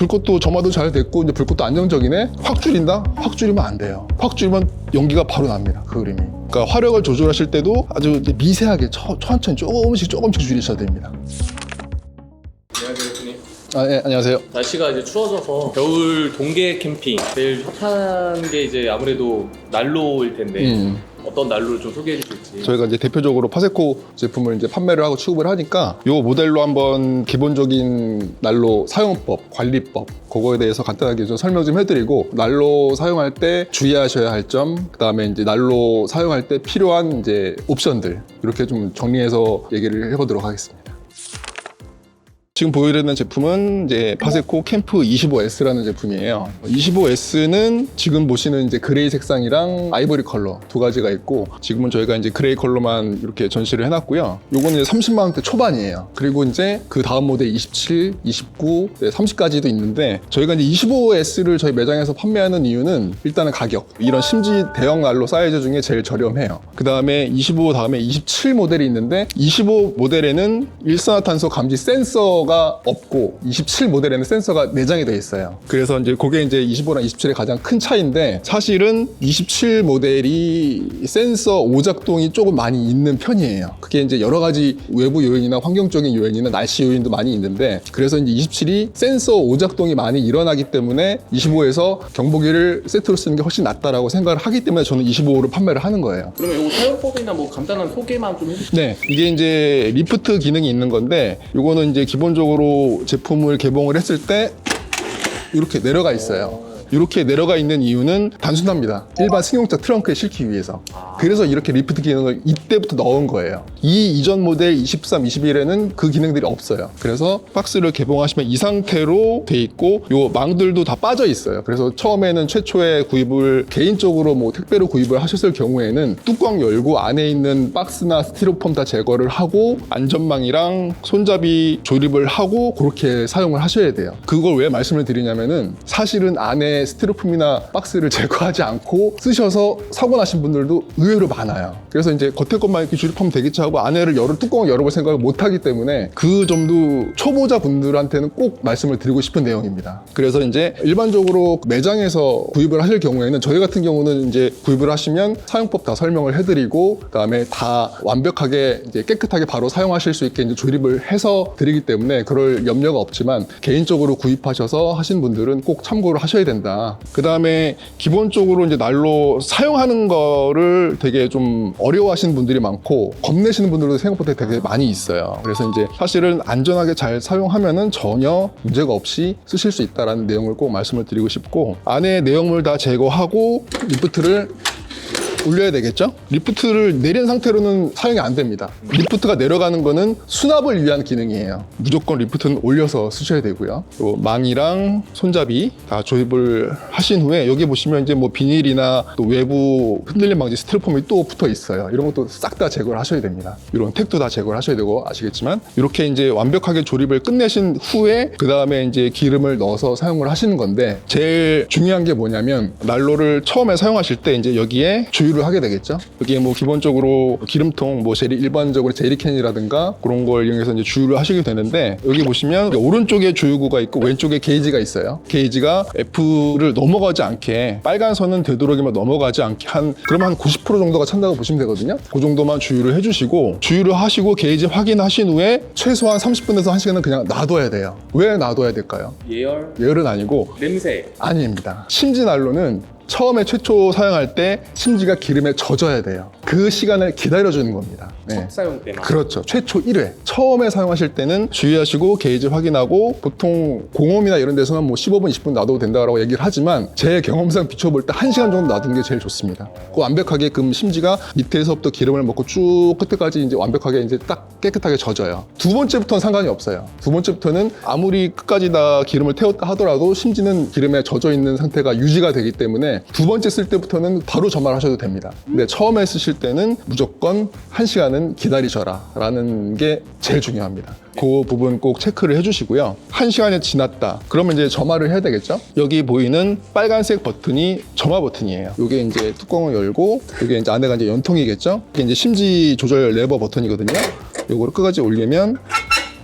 불꽃도 점화도 잘 됐고 이제 불꽃도 안정적이네. 확 줄인다? 확 줄이면 안 돼요. 확 줄이면 연기가 바로 납니다. 그 그림이. 그러니까 화력을 조절하실 때도 아주 이제 미세하게 천천히 조금씩 줄이셔야 됩니다. 안녕하세요, 교수님. 네, 안녕하세요. 날씨가 이제 추워져서 겨울 동계 캠핑 제일 핫한 게 이제 아무래도 난로일 텐데 어떤 난로를 좀 소개해 주실지. 저희가 이제 대표적으로 파세코 제품을 이제 판매를 하고 취급을 하니까 이 모델로 한번 기본적인 난로 사용법, 관리법 그거에 대해서 간단하게 좀 설명 좀 해드리고 난로 사용할 때 주의하셔야 할 점, 그다음에 이제 난로 사용할 때 필요한 이제 옵션들 이렇게 좀 정리해서 얘기를 해보도록 하겠습니다. 지금 보여드리는 제품은 이제 파세코 캠프 25S라는 제품이에요. 25S는 지금 보시는 이제 그레이 색상이랑 아이보리 컬러 두 가지가 있고, 지금은 저희가 이제 그레이 컬러만 이렇게 전시를 해놨고요. 요거는 이제 30만 원대 초반이에요. 그리고 이제 그 다음 모델 27, 29, 30까지도 있는데, 저희가 이제 25S를 저희 매장에서 판매하는 이유는 일단은 가격. 이런 심지 대형 난로 사이즈 중에 제일 저렴해요. 그 다음에 25 다음에 27 모델이 있는데, 25 모델에는 일산화탄소 감지 센서가 없고 27 모델에는 센서가 내장이 되어 있어요. 그래서 이제 그게 이제 25랑 27의 가장 큰 차이인데, 사실은 27 모델이 센서 오작동이 조금 많이 있는 편이에요. 그게 이제 여러 가지 외부 요인이나 환경적인 요인이나 날씨 요인도 많이 있는데, 그래서 이제 27이 센서 오작동이 많이 일어나기 때문에 25에서 경보기를 세트로 쓰는 게 훨씬 낫다라고 생각을 하기 때문에 저는 25를 판매를 하는 거예요. 그러면 이거 사용법이나 뭐 간단한 소개만 좀 해주세요. 네, 이게 이제 리프트 기능이 있는 건데, 이거는 이제 기본적으로 제품을 개봉을 했을 때 이렇게 내려가 있어요. 이렇게 내려가 있는 이유는 단순합니다. 일반 승용차 트렁크에 싣기 위해서. 그래서 이렇게 리프트 기능을 이때부터 넣은 거예요. 이 이전 모델 23, 21에는 그 기능들이 없어요. 그래서 박스를 개봉하시면 이 상태로 돼 있고, 요 망들도 다 빠져 있어요. 그래서 처음에는 최초에 구입을 개인적으로 뭐 택배로 구입을 하셨을 경우에는 뚜껑 열고 안에 있는 박스나 스티로폼 다 제거를 하고 안전망이랑 손잡이 조립을 하고 그렇게 사용을 하셔야 돼요. 그걸 왜 말씀을 드리냐면은, 사실은 안에 스티로폼이나 박스를 제거하지 않고 쓰셔서 사고 나신 분들도 의외로 많아요. 그래서 이제 겉에 것만 이렇게 조립하면 되겠지 하고 안에를 뚜껑을 열어볼 생각을 못 하기 때문에, 그 점도 초보자 분들한테는 꼭 말씀을 드리고 싶은 내용입니다. 그래서 이제 일반적으로 매장에서 구입을 하실 경우에는, 저희 같은 경우는 이제 구입을 하시면 사용법 다 설명을 해드리고, 그다음에 다 완벽하게 이제 깨끗하게 바로 사용하실 수 있게 이제 조립을 해서 드리기 때문에 그럴 염려가 없지만, 개인적으로 구입하셔서 하신 분들은 꼭 참고를 하셔야 된다. 그 다음에 기본적으로 이제 난로 사용하는 거를 되게 좀 어려워하시는 분들이 많고 겁내시는 분들도 생각보다 되게 많이 있어요. 그래서 이제 사실은 안전하게 잘 사용하면은 전혀 문제가 없이 쓰실 수 있다는 내용을 꼭 말씀을 드리고 싶고, 안에 내용물 다 제거하고 리프트를 올려야 되겠죠? 리프트를 내린 상태로는 사용이 안 됩니다. 리프트가 내려가는 거는 수납을 위한 기능이에요. 무조건 리프트는 올려서 쓰셔야 되고요. 또 망이랑 손잡이 다 조립을 하신 후에, 여기 보시면 이제 뭐 비닐이나 또 외부 흔들림 방지 스티로폼이 또 붙어 있어요. 이런 것도 싹 다 제거를 하셔야 됩니다. 이런 택도 다 제거를 하셔야 되고, 아시겠지만 이렇게 이제 완벽하게 조립을 끝내신 후에 그 다음에 이제 기름을 넣어서 사용을 하시는 건데, 제일 중요한 게 뭐냐면, 난로를 처음에 사용하실 때 이제 여기에 주유를 하게 되겠죠. 여기에 뭐 기본적으로 기름통, 뭐 일반적으로 제리캔이라든가 그런 걸 이용해서 이제 주유를 하시게 되는데, 여기 보시면 오른쪽에 주유구가 있고 왼쪽에 게이지가 있어요. 게이지가 F를 넘어가지 않게, 빨간 선은 되도록이면 넘어가지 않게 그러면 한 90% 정도가 찬다고 보시면 되거든요. 그 정도만 주유를 해주시고, 주유를 하시고 게이지 확인하신 후에 최소한 30분에서 1시간은 그냥 놔둬야 돼요. 왜 놔둬야 될까요? 예열은 아니고 냄새 아닙니다. 심지 난로는 처음에 최초 사용할 때 심지가 기름에 젖어야 돼요. 그 시간을 기다려주는 겁니다. 네. 첫 사용 때만. 그렇죠. 최초 1회. 처음에 사용하실 때는 주의하시고 게이지 확인하고, 보통 공홈이나 이런 데서는 뭐 15분, 20분 놔둬도 된다고 얘기를 하지만, 제 경험상 비춰볼 때 1시간 정도 놔두는 게 제일 좋습니다. 그 완벽하게끔 심지가 밑에서부터 기름을 먹고 쭉 끝에까지 이제 완벽하게 이제 딱 깨끗하게 젖어요. 두 번째부터는 상관이 없어요. 두 번째부터는 아무리 끝까지 다 기름을 태웠다 하더라도 심지는 기름에 젖어 있는 상태가 유지가 되기 때문에 두 번째 쓸 때부터는 바로 점화하셔도 됩니다. 근데 처음에 쓰실 때는 무조건 1시간은 기다리셔라 라는 게 제일 중요합니다. 그 부분 꼭 체크를 해주시고요. 1시간이 지났다 그러면 이제 점화를 해야 되겠죠. 여기 보이는 빨간색 버튼이 점화 버튼이에요. 이게 이제 뚜껑을 열고, 이게 이제 안에가 이제 연통이겠죠. 이게 이제 심지 조절 레버 버튼이거든요. 이거를 끝까지 올리면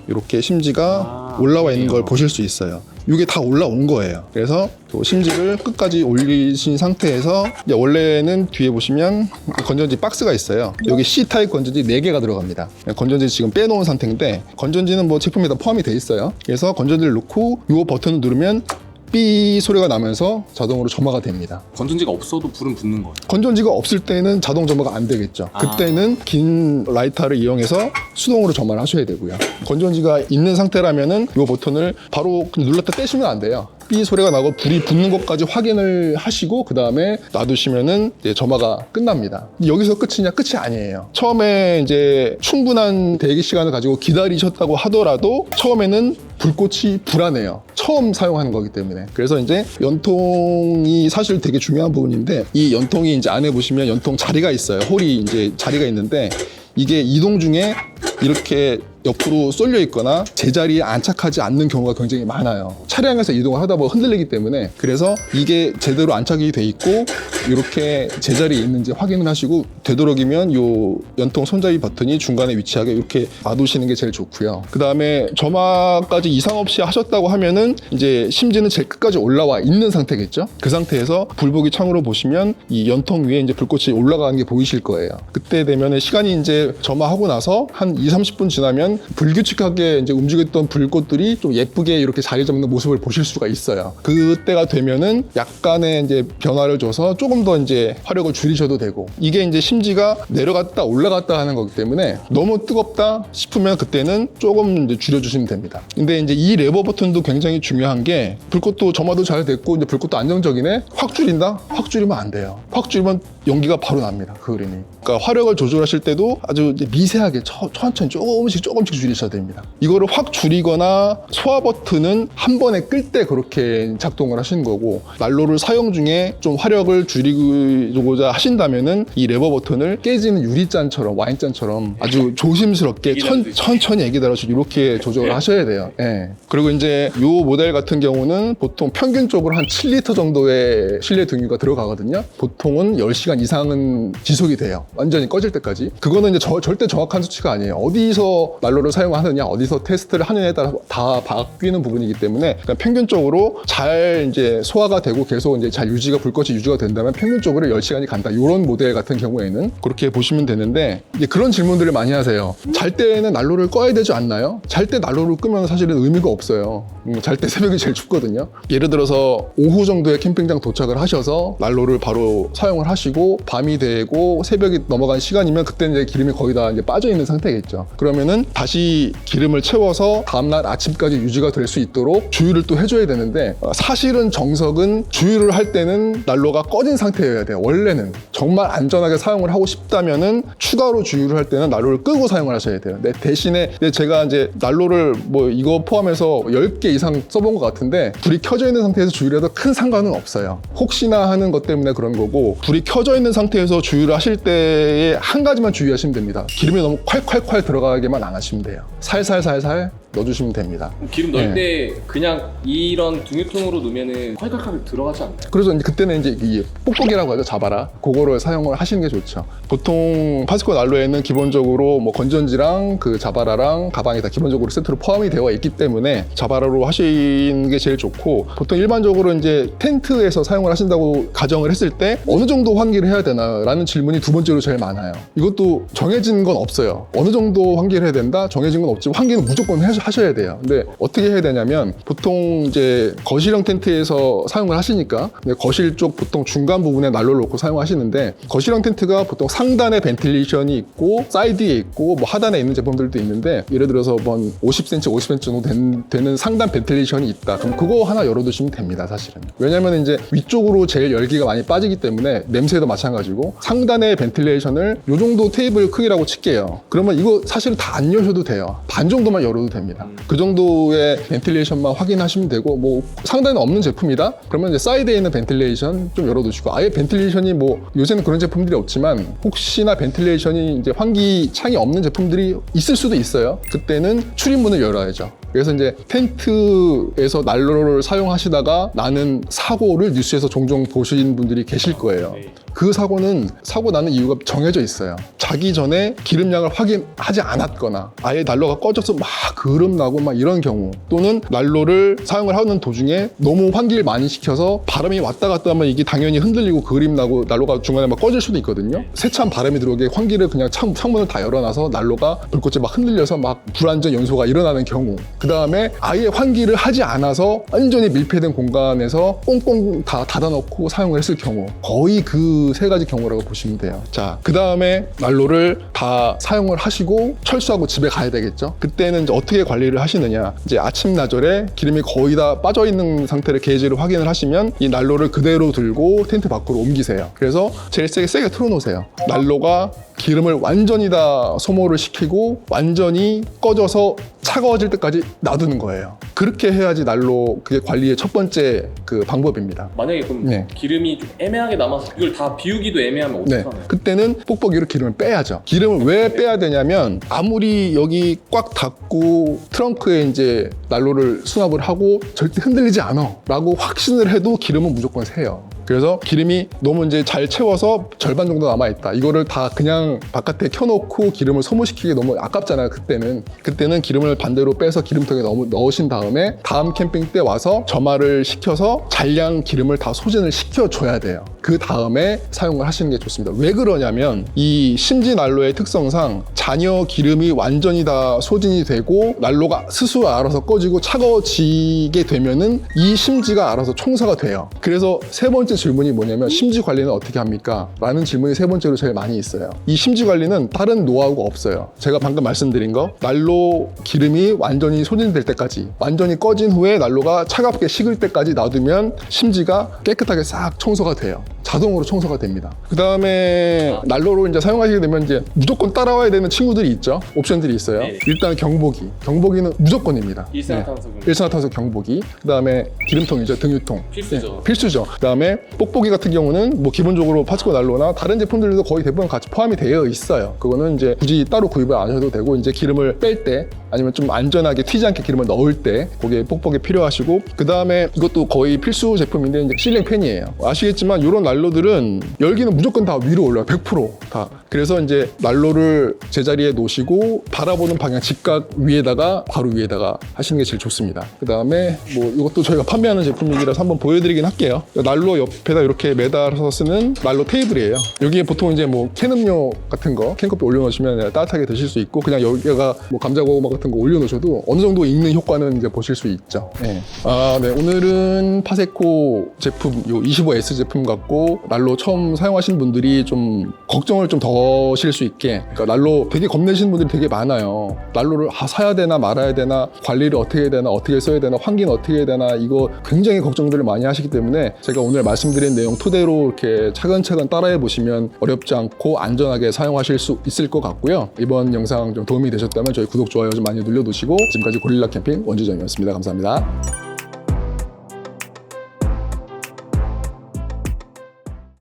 이렇게 심지가 올라와 있는 걸 보실 수 있어요. 이게 다 올라온 거예요. 그래서 또 심지를 끝까지 올리신 상태에서 이제 원래는 뒤에 보시면 건전지 박스가 있어요. 여기 C타입 건전지 4개가 들어갑니다. 건전지 지금 빼놓은 상태인데 건전지는 뭐 제품에 다 포함이 돼 있어요. 그래서 건전지를 넣고 이 버튼을 누르면 삐 소리가 나면서 자동으로 점화가 됩니다. 건전지가 없어도 불은 붙는 거예요? 건전지가 없을 때는 자동 점화가 안 되겠죠. 그때는 긴 라이터를 이용해서 수동으로 점화를 하셔야 되고요. 건전지가 있는 상태라면은 이 버튼을 바로 눌렀다 떼시면 안 돼요. 삐 소리가 나고 불이 붙는 것까지 확인을 하시고 그 다음에 놔두시면은 이제 점화가 끝납니다. 여기서 끝이냐? 끝이 아니에요. 처음에 이제 충분한 대기 시간을 가지고 기다리셨다고 하더라도 처음에는 불꽃이 불안해요. 처음 사용하는 거기 때문에. 그래서 이제 연통이 사실 되게 중요한 부분인데 이 연통이 이제 안에 보시면 연통 자리가 있어요. 홀이 이제 자리가 있는데 이게 이동 중에 이렇게 옆으로 쏠려 있거나 제자리에 안착하지 않는 경우가 굉장히 많아요. 차량에서 이동을 하다 보면 흔들리기 때문에. 그래서 이게 제대로 안착이 돼 있고 이렇게 제자리에 있는지 확인을 하시고 되도록이면 이 연통 손잡이 버튼이 중간에 위치하게 이렇게 놔두시는 게 제일 좋고요. 그 다음에 점화까지 이상 없이 하셨다고 하면은 이제 심지는 제일 끝까지 올라와 있는 상태겠죠. 그 상태에서 불보기 창으로 보시면 이 연통 위에 이제 불꽃이 올라가는 게 보이실 거예요. 그때 되면은 시간이 이제 점화하고 나서 한 20-30분 지나면 불규칙하게 이제 움직였던 불꽃들이 좀 예쁘게 이렇게 자리 잡는 모습을 보실 수가 있어요. 그때가 되면은 약간의 이제 변화를 줘서 조금 더 이제 화력을 줄이셔도 되고, 이게 이제 심지가 내려갔다 올라갔다 하는 거기 때문에 너무 뜨겁다 싶으면 그때는 조금 이제 줄여주시면 됩니다. 근데 이제 이 레버 버튼도 굉장히 중요한 게 불꽃도 점화도 잘 됐고 이제 불꽃도 안정적이네. 확 줄인다? 확 줄이면 안 돼요. 확 줄이면 연기가 바로 납니다. 그 그림이. 그러니까 화력을 조절하실 때도 아주 이제 미세하게 천천히 조금씩 줄이셔야 됩니다. 이거를 확 줄이거나 소화 버튼은 한 번에 끌 때 그렇게 작동을 하시는 거고, 난로를 사용 중에 좀 화력을 줄이고자 하신다면은 이 레버 버튼을 깨지는 유리잔처럼 와인잔처럼 아주 조심스럽게 천천히 애기 달아서 이렇게 조절을 하셔야 돼요. 예. 그리고 이제 이 모델 같은 경우는 보통 평균적으로 한 7리터 정도의 실내 등유가 들어가거든요. 보통은 10시간 이상은 지속이 돼요. 완전히 꺼질 때까지. 그거는 이제 절대 정확한 수치가 아니에요. 어디서 난로를 사용하느냐, 어디서 테스트를 하느냐에 따라 다 바뀌는 부분이기 때문에 평균적으로 잘 이제 소화가 되고 계속 이제 잘 불꽃이 유지가 된다면 평균적으로 10시간이 간다. 이런 모델 같은 경우에는 그렇게 보시면 되는데, 이제 그런 질문들을 많이 하세요. 잘 때는 난로를 꺼야 되지 않나요? 잘 때 난로를 끄면 사실은 의미가 없어요. 잘 때 새벽이 제일 춥거든요. 예를 들어서 오후 정도에 캠핑장 도착을 하셔서 난로를 바로 사용을 하시고 밤이 되고 새벽이 넘어간 시간이면 그때는 이제 기름이 거의 다 이제 빠져 있는 상태겠죠. 그러면은 다시 기름을 채워서 다음날 아침까지 유지가 될 수 있도록 주유를 또 해줘야 되는데, 사실은 정석은 주유를 할 때는 난로가 꺼진 상태여야 돼요. 원래는 정말 안전하게 사용을 하고 싶다면은 추가로 주유를 할 때는 난로를 끄고 사용을 하셔야 돼요. 대신에 제가 이제 난로를 뭐 이거 포함해서 10개 이상 써본 것 같은데 불이 켜져 있는 상태에서 주유를 해도 큰 상관은 없어요. 혹시나 하는 것 때문에 그런 거고, 불이 켜져 있는 상태에서 주유를 하실 때에 한 가지만 주의하시면 됩니다. 기름이 너무 콸콸콸 들어가게만 안 하시면 돼요. 살살살살 넣어주시면 됩니다. 기름 넣을 때 그냥 이런 등유통으로 넣으면은 콸콸콸 들어가지 않나요? 그래서 이제 그때는 이제 이 뽁뽁이라고 하죠. 자바라. 그거를 사용을 하시는 게 좋죠. 보통 파스코 난로에는 기본적으로 뭐 건전지랑 그 자바라랑 가방이 다 기본적으로 세트로 포함이 되어 있기 때문에 자바라로 하시는 게 제일 좋고, 보통 일반적으로 이제 텐트에서 사용을 하신다고 가정을 했을 때 어느 정도 환기를 해야 되나라는 질문이 두 번째로 제일 많아요. 이것도 정해진 건 없어요. 어느 정도 환기를 해야 된다? 정해진 건 없지만 환기는 무조건 하셔야 돼요. 근데 어떻게 해야 되냐면, 보통 이제 거실형 텐트에서 사용을 하시니까 거실 쪽 보통 중간 부분에 난로를 놓고 사용하시는데, 거실형 텐트가 보통 상단에 벤틸레이션이 있고 사이드에 있고 뭐 하단에 있는 제품들도 있는데, 예를 들어서 뭐 50cm, 50cm 정도 되는 상단 벤틸레이션이 있다. 그럼 그거 하나 열어두시면 됩니다, 사실은. 왜냐면 이제 위쪽으로 제일 열기가 많이 빠지기 때문에 냄새도 마찬가지고, 상단의 벤틸레이션을 요 정도 테이블 크기라고 칠게요. 그러면 이거 사실은 다 안 여셔도 돼요. 반 정도만 열어도 됩니다. 그 정도의 벤틸레이션만 확인하시면 되고, 뭐 상단에 없는 제품이다? 그러면 이제 사이드에 있는 벤틸레이션 좀 열어두시고, 아예 벤틸레이션이 뭐 요새는 그런 제품들이 없지만 혹시나 벤틸레이션이 이제 환기 창이 없는 제품들이 있을 수도 있어요. 그때는 출입문을 열어야죠. 그래서 이제 텐트에서 난로를 사용하시다가 나는 사고를 뉴스에서 종종 보시는 분들이 계실 거예요. 그 사고는 사고 나는 이유가 정해져 있어요. 자기 전에 기름량을 확인하지 않았거나 아예 난로가 꺼져서 막 그름 나고 막 이런 경우, 또는 난로를 사용을 하는 도중에 너무 환기를 많이 시켜서 바람이 왔다 갔다 하면 이게 당연히 흔들리고 그림 나고 난로가 중간에 막 꺼질 수도 있거든요. 세찬 바람이 들어오게 환기를 그냥 창문을 다 열어놔서 난로가 불꽃에 막 흔들려서 막 불안전 연소가 일어나는 경우, 그 다음에 아예 환기를 하지 않아서 완전히 밀폐된 공간에서 꽁꽁 다 닫아놓고 사용을 했을 경우, 거의 그 세 가지 경우라고 보시면 돼요. 자, 그 다음에 난로를 다 사용을 하시고 철수하고 집에 가야 되겠죠. 그때는 이제 어떻게 관리를 하시느냐, 이제 아침나절에 기름이 거의 다 빠져 있는 상태를 게이지를 확인을 하시면 이 난로를 그대로 들고 텐트 밖으로 옮기세요. 그래서 제일 세게 틀어놓으세요. 난로가 기름을 완전히 다 소모를 시키고 완전히 꺼져서 차가워질 때까지 놔두는 거예요. 그렇게 해야지 난로, 그게 관리의 첫 번째 그 방법입니다. 만약에 그럼 네. 기름이 좀 애매하게 남아서 이걸 다 비우기도 애매하면 네, 어떡하나요? 그때는 뽁뽁이로 기름을 빼야죠. 기름을 왜 빼야 되냐면, 아무리 여기 꽉 닫고 트렁크에 이제 난로를 수납을 하고 절대 흔들리지 않아 라고 확신을 해도 기름은 무조건 새요. 그래서 기름이 너무 이제 잘 채워서 절반 정도 남아있다, 이거를 다 그냥 바깥에 켜놓고 기름을 소모시키기 너무 아깝잖아요. 그때는 기름을 반대로 빼서 기름통에 넣으신 다음에 다음 캠핑 때 와서 점화를 시켜서 잔량 기름을 다 소진을 시켜줘야 돼요. 그 다음에 사용을 하시는 게 좋습니다. 왜 그러냐면, 이 심지 난로의 특성상 잔여 기름이 완전히 다 소진이 되고 난로가 스스로 알아서 꺼지고 차가워지게 되면은 이 심지가 알아서 청소가 돼요. 그래서 세 번째 질문이 뭐냐면, 심지 관리는 어떻게 합니까? 라는 질문이 세 번째로 제일 많이 있어요. 이 심지 관리는 다른 노하우가 없어요. 제가 방금 말씀드린 거, 난로 기름이 완전히 소진될 때까지, 완전히 꺼진 후에 난로가 차갑게 식을 때까지 놔두면 심지가 깨끗하게 싹 청소가 돼요. 자동으로 청소가 됩니다. 그 다음에 난로로 이제 사용하시게 되면 이제 무조건 따라와야 되는 친구들이 있죠. 옵션들이 있어요. 네. 일단 경보기는 무조건입니다. 일산화탄소 일산화탄소 경보기. 그 다음에 기름통이죠. 등유통. 필수죠. 네, 필수죠. 그 다음에 뽁뽁이 같은 경우는 뭐 기본적으로 파스코 난로나 다른 제품들도 거의 대부분 같이 포함이 되어 있어요. 그거는 이제 굳이 따로 구입을 안 하셔도 되고, 이제 기름을 뺄 때 아니면 좀 안전하게 튀지 않게 기름을 넣을 때 거기에 뽁뽁이 필요하시고, 그 다음에 이것도 거의 필수 제품인데 이제 실링 팬이에요. 아시겠지만 이런 난로들은 열기는 무조건 다 위로 올라요. 100% 다. 그래서 이제 난로를 제자리에 놓으시고 바라보는 방향 직각 위에다가, 바로 위에다가 하시는 게 제일 좋습니다. 그 다음에 뭐 이것도 저희가 판매하는 제품이라서 한번 보여드리긴 할게요. 난로 옆에다 이렇게 매달아서 쓰는 난로 테이블이에요. 여기에 보통 이제 뭐 캔음료 같은 거, 캔커피 올려놓으시면 따뜻하게 드실 수 있고, 그냥 여기가 뭐 감자고구마 같은 거 올려놓으셔도 어느 정도 익는 효과는 이제 보실 수 있죠. 네. 네. 오늘은 파세코 제품, 요 25S 제품 갖고 난로 처음 사용하신 분들이 좀 걱정을 좀 더실 수 있게, 그러니까 난로 되게 겁내시는 분들이 되게 많아요. 난로를 사야 되나 말아야 되나, 관리를 어떻게 해야 되나, 어떻게 써야 되나, 환기는 어떻게 해야 되나, 이거 굉장히 걱정들을 많이 하시기 때문에 제가 오늘 말씀드린 내용 토대로 이렇게 차근차근 따라해 보시면 어렵지 않고 안전하게 사용하실 수 있을 것 같고요. 이번 영상 좀 도움이 되셨다면 저희 구독, 좋아요 좀 많이 눌러두시고, 지금까지 고릴라 캠핑 원주정이었습니다. 감사합니다.